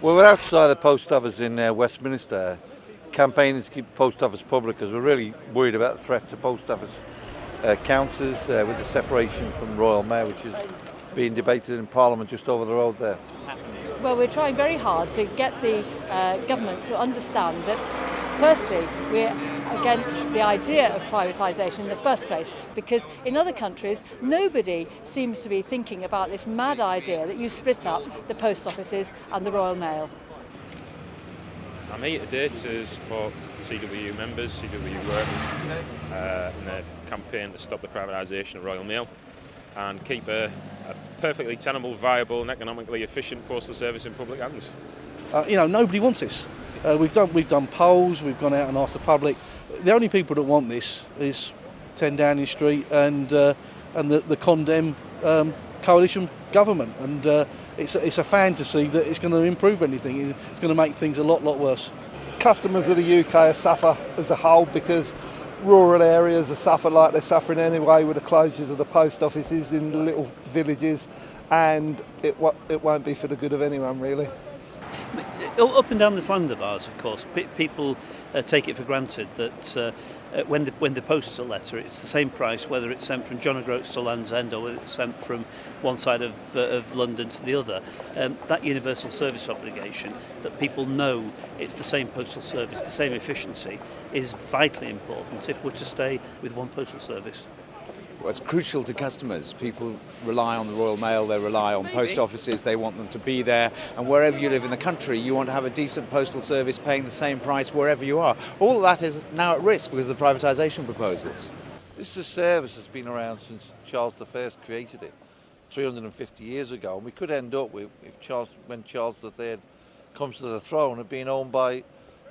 Well, we're outside the post office in Westminster, campaigning to keep the post office public because we're really worried about the threat to post office counters with the separation from Royal Mail, which is being debated in Parliament just over the road there. Well, we're trying very hard to get the government to understand that, firstly, we're against the idea of privatisation in the first place, because in other countries nobody seems to be thinking about this mad idea that you split up the post offices and the Royal Mail. I'm here today to support CWU members, CWU workers in their campaign to stop the privatisation of Royal Mail and keep a perfectly tenable, viable and economically efficient postal service in public hands. Nobody wants this. We've done polls, we've gone out and asked the public. The only people that want this is 10 Downing Street and the condemned coalition government. And it's a fantasy that it's going to improve anything. It's going to make things a lot worse. Customers of the UK suffer as a whole because rural areas are suffering like they're suffering anyway with the closures of the post offices in the little villages, and it won't be for the good of anyone really. Up and down this land of ours, of course, people take it for granted that when they post a letter, it's the same price whether it's sent from John O'Groats to Land's End or whether it's sent from one side of London to the other. That universal service obligation, that people know it's the same postal service, the same efficiency, is vitally important if we're to stay with one postal service. Well, it's crucial to customers. People rely on the Royal Mail, they rely on post offices, they want them to be there, and wherever you live in the country you want to have a decent postal service paying the same price wherever you are. All of that is now at risk because of the privatisation proposals. This is a service that's been around since Charles I created it 350 years ago, and we could end up with, when Charles III comes to the throne, it being owned by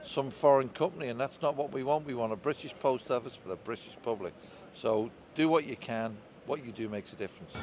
some foreign company, and that's not what we want. We want a British post office for the British public. So do what you can. What you do makes a difference.